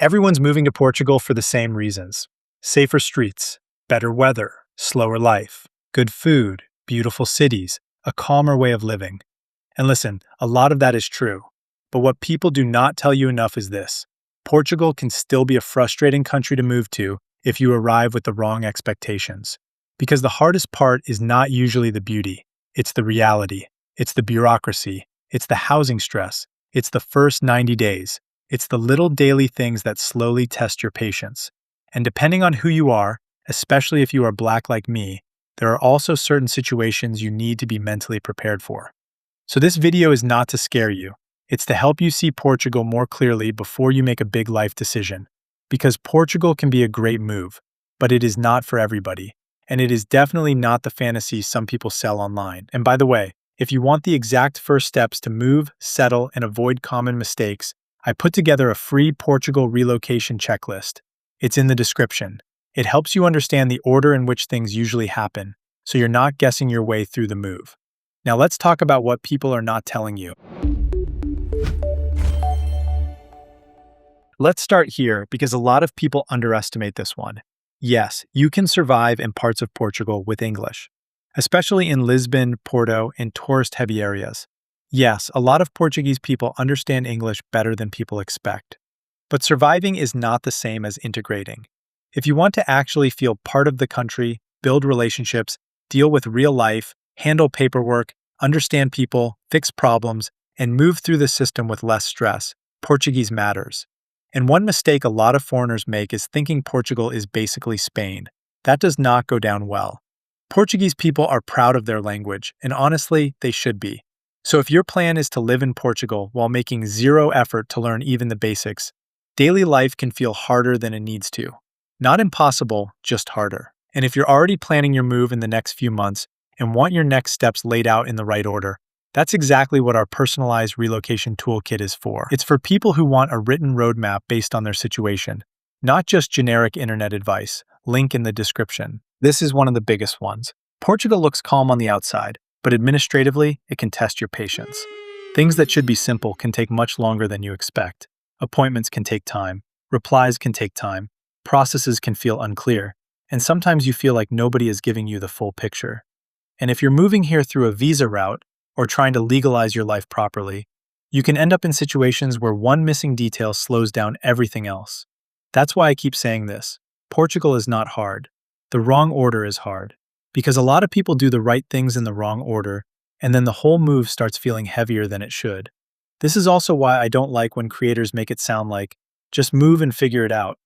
Everyone's moving to Portugal for the same reasons: safer streets, better weather, slower life, good food, beautiful cities, a calmer way of living. And listen, a lot of that is true. But what people do not tell you enough is this: Portugal can still be a frustrating country to move to if you arrive with the wrong expectations. Because the hardest part is not usually the beauty, it's the reality, it's the bureaucracy, it's the housing stress, it's the first 90 days. It's the little daily things that slowly test your patience. And depending on who you are, especially if you are Black like me, there are also certain situations you need to be mentally prepared for. So this video is not to scare you. It's to help you see Portugal more clearly before you make a big life decision. Because Portugal can be a great move, but it is not for everybody. And it is definitely not the fantasy some people sell online. And by the way, if you want the exact first steps to move, settle, and avoid common mistakes, I put together a free Portugal relocation checklist. It's in the description. It helps you understand the order in which things usually happen, so you're not guessing your way through the move. Now let's talk about what people are not telling you. Let's start here because a lot of people underestimate this one. Yes, you can survive in parts of Portugal with English, especially in Lisbon, Porto, and tourist-heavy areas. Yes, a lot of Portuguese people understand English better than people expect. But surviving is not the same as integrating. If you want to actually feel part of the country, build relationships, deal with real life, handle paperwork, understand people, fix problems, and move through the system with less stress, Portuguese matters. And one mistake a lot of foreigners make is thinking Portugal is basically Spain. That does not go down well. Portuguese people are proud of their language, and honestly, they should be. So if your plan is to live in Portugal while making zero effort to learn even the basics, daily life can feel harder than it needs to. Not impossible, just harder. And if you're already planning your move in the next few months and want your next steps laid out in the right order, that's exactly what our personalized relocation toolkit is for. It's for people who want a written roadmap based on their situation, not just generic internet advice. Link in the description. This is one of the biggest ones. Portugal looks calm on the outside, but administratively, it can test your patience. Things that should be simple can take much longer than you expect. Appointments can take time. Replies can take time. Processes can feel unclear. And sometimes you feel like nobody is giving you the full picture. And if you're moving here through a visa route or trying to legalize your life properly, you can end up in situations where one missing detail slows down everything else. That's why I keep saying this. Portugal is not hard. The wrong order is hard. Because a lot of people do the right things in the wrong order, and then the whole move starts feeling heavier than it should. This is also why I don't like when creators make it sound like, just move and figure it out.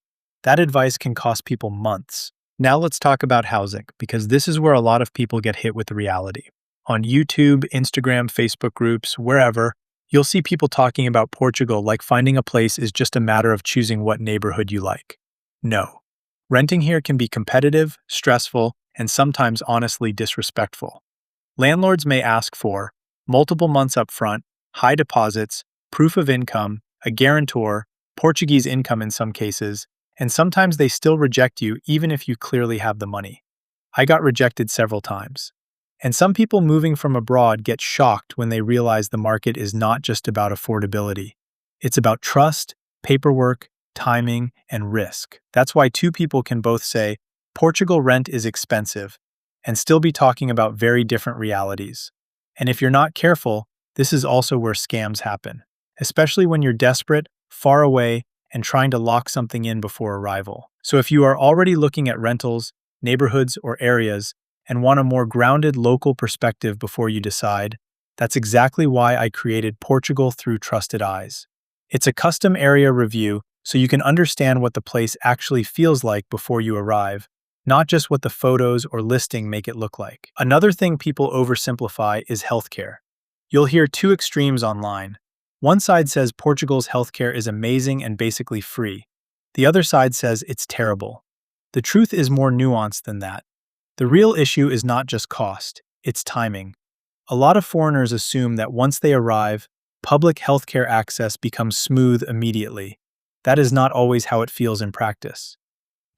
That advice can cost people months. Now let's talk about housing, because this is where a lot of people get hit with the reality. On YouTube, Instagram, Facebook groups, wherever, you'll see people talking about Portugal like finding a place is just a matter of choosing what neighborhood you like. No. Renting here can be competitive, stressful, and sometimes honestly disrespectful. Landlords may ask for multiple months up front, high deposits, proof of income, a guarantor, Portuguese income in some cases, and sometimes they still reject you even if you clearly have the money. I got rejected several times. And some people moving from abroad get shocked when they realize the market is not just about affordability. It's about trust, paperwork, timing, and risk. That's why two people can both say, Portugal rent is expensive, and still be talking about very different realities. And if you're not careful, this is also where scams happen, especially when you're desperate, far away, and trying to lock something in before arrival. So if you are already looking at rentals, neighborhoods, or areas, and want a more grounded local perspective before you decide, that's exactly why I created Portugal Through Trusted Eyes. It's a custom area review so you can understand what the place actually feels like before you arrive, not just what the photos or listing make it look like. Another thing people oversimplify is healthcare. You'll hear two extremes online. One side says Portugal's healthcare is amazing and basically free. The other side says it's terrible. The truth is more nuanced than that. The real issue is not just cost, it's timing. A lot of foreigners assume that once they arrive, public healthcare access becomes smooth immediately. That is not always how it feels in practice.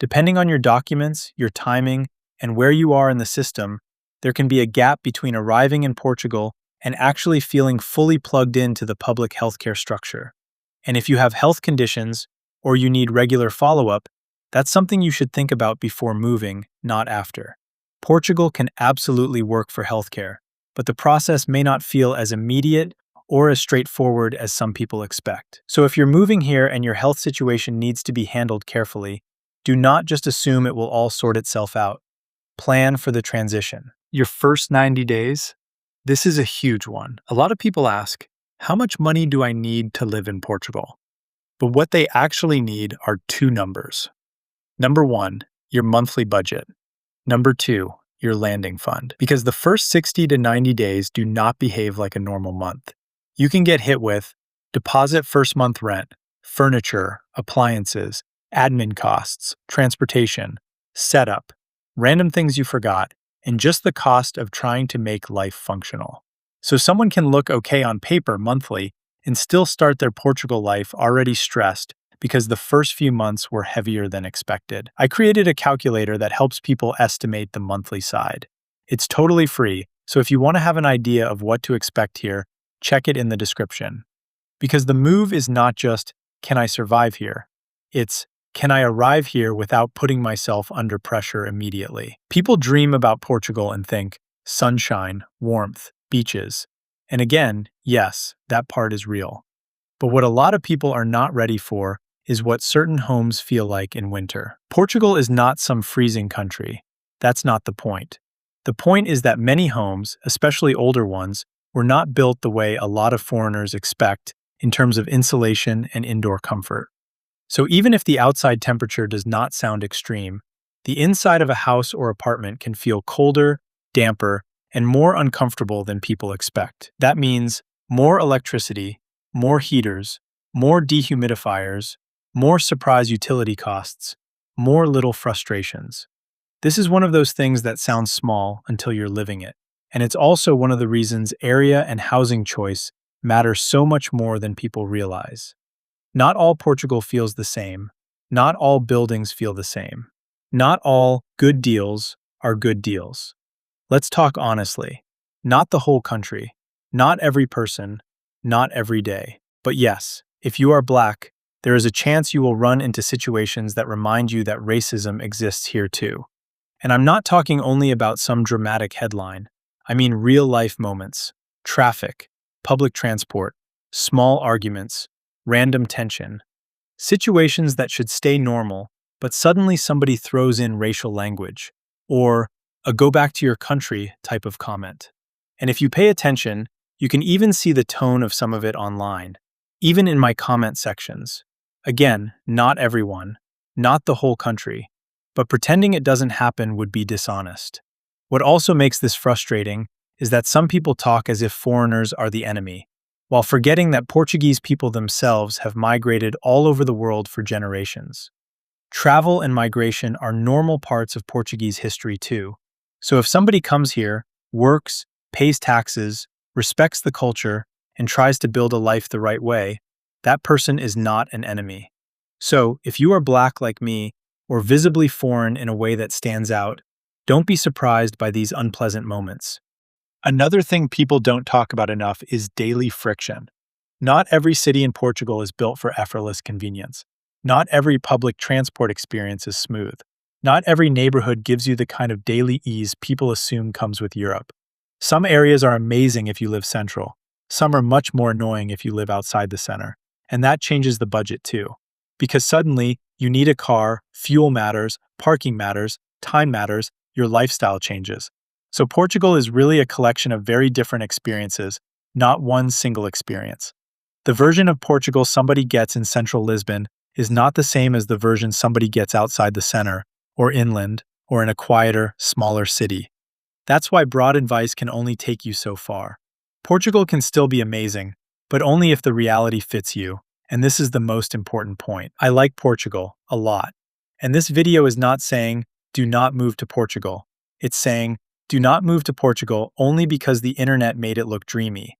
Depending on your documents, your timing, and where you are in the system, there can be a gap between arriving in Portugal and actually feeling fully plugged into the public healthcare structure. And if you have health conditions, or you need regular follow-up, that's something you should think about before moving, not after. Portugal can absolutely work for healthcare, but the process may not feel as immediate or as straightforward as some people expect. So if you're moving here and your health situation needs to be handled carefully, do not just assume it will all sort itself out. Plan for the transition. Your first 90 days? This is a huge one. A lot of people ask, how much money do I need to live in Portugal? But what they actually need are two numbers. Number one, your monthly budget. Number two, your landing fund. Because the first 60 to 90 days do not behave like a normal month. You can get hit with deposit first month rent, furniture, appliances, admin costs, transportation, setup, random things you forgot, and just the cost of trying to make life functional. So someone can look okay on paper monthly and still start their Portugal life already stressed because the first few months were heavier than expected. I created a calculator that helps people estimate the monthly side. It's totally free, so if you want to have an idea of what to expect here, check it in the description. Because the move is not just, can I survive here? It's, can I arrive here without putting myself under pressure immediately? People dream about Portugal and think, sunshine, warmth, beaches. And again, yes, that part is real. But what a lot of people are not ready for is what certain homes feel like in winter. Portugal is not some freezing country. That's not the point. The point is that many homes, especially older ones, were not built the way a lot of foreigners expect in terms of insulation and indoor comfort. So even if the outside temperature does not sound extreme, the inside of a house or apartment can feel colder, damper, and more uncomfortable than people expect. That means more electricity, more heaters, more dehumidifiers, more surprise utility costs, more little frustrations. This is one of those things that sounds small until you're living it. And it's also one of the reasons area and housing choice matter so much more than people realize. Not all Portugal feels the same. Not all buildings feel the same. Not all good deals are good deals. Let's talk honestly. Not the whole country, not every person, not every day. But yes, if you are Black, there is a chance you will run into situations that remind you that racism exists here too. And I'm not talking only about some dramatic headline. I mean real-life moments, traffic, public transport, small arguments, random tension, situations that should stay normal, but suddenly somebody throws in racial language, or a go back to your country type of comment. And if you pay attention, you can even see the tone of some of it online, even in my comment sections. Again, not everyone, not the whole country, but pretending it doesn't happen would be dishonest. What also makes this frustrating is that some people talk as if foreigners are the enemy, while forgetting that Portuguese people themselves have migrated all over the world for generations. Travel and migration are normal parts of Portuguese history too. So if somebody comes here, works, pays taxes, respects the culture, and tries to build a life the right way, that person is not an enemy. So if you are Black like me, or visibly foreign in a way that stands out, don't be surprised by these unpleasant moments. Another thing people don't talk about enough is daily friction. Not every city in Portugal is built for effortless convenience. Not every public transport experience is smooth. Not every neighborhood gives you the kind of daily ease people assume comes with Europe. Some areas are amazing if you live central. Some are much more annoying if you live outside the center. And that changes the budget too. Because suddenly, you need a car, fuel matters, parking matters, time matters, your lifestyle changes. So Portugal is really a collection of very different experiences, not one single experience. The version of Portugal somebody gets in central Lisbon is not the same as the version somebody gets outside the center, or inland, or in a quieter, smaller city. That's why broad advice can only take you so far. Portugal can still be amazing, but only if the reality fits you, and this is the most important point. I like Portugal a lot, and this video is not saying, do not move to Portugal. It's saying, do not move to Portugal only because the internet made it look dreamy.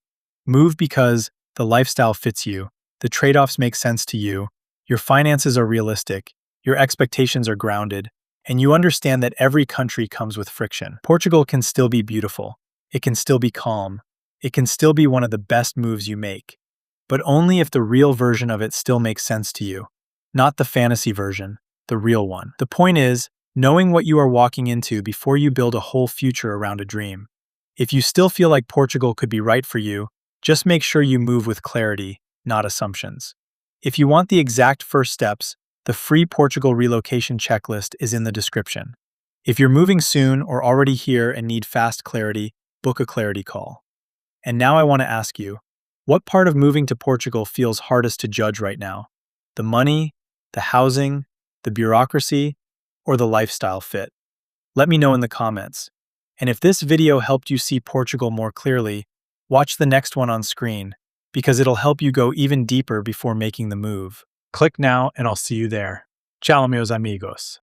Move because the lifestyle fits you, the trade-offs make sense to you, your finances are realistic, your expectations are grounded, and you understand that every country comes with friction. Portugal can still be beautiful. It can still be calm. It can still be one of the best moves you make, but only if the real version of it still makes sense to you. not the fantasy version, the real one. The point is, knowing what you are walking into before you build a whole future around a dream. If you still feel like Portugal could be right for you, just make sure you move with clarity, not assumptions. If you want the exact first steps, the free Portugal relocation checklist is in the description. If you're moving soon or already here and need fast clarity, book a clarity call. And now I want to ask you, what part of moving to Portugal feels hardest to judge right now? The money, the housing, the bureaucracy, or the lifestyle fit? Let me know in the comments. And if this video helped you see Portugal more clearly, watch the next one on screen, because it'll help you go even deeper before making the move. Click now and I'll see you there. Ciao, meus amigos.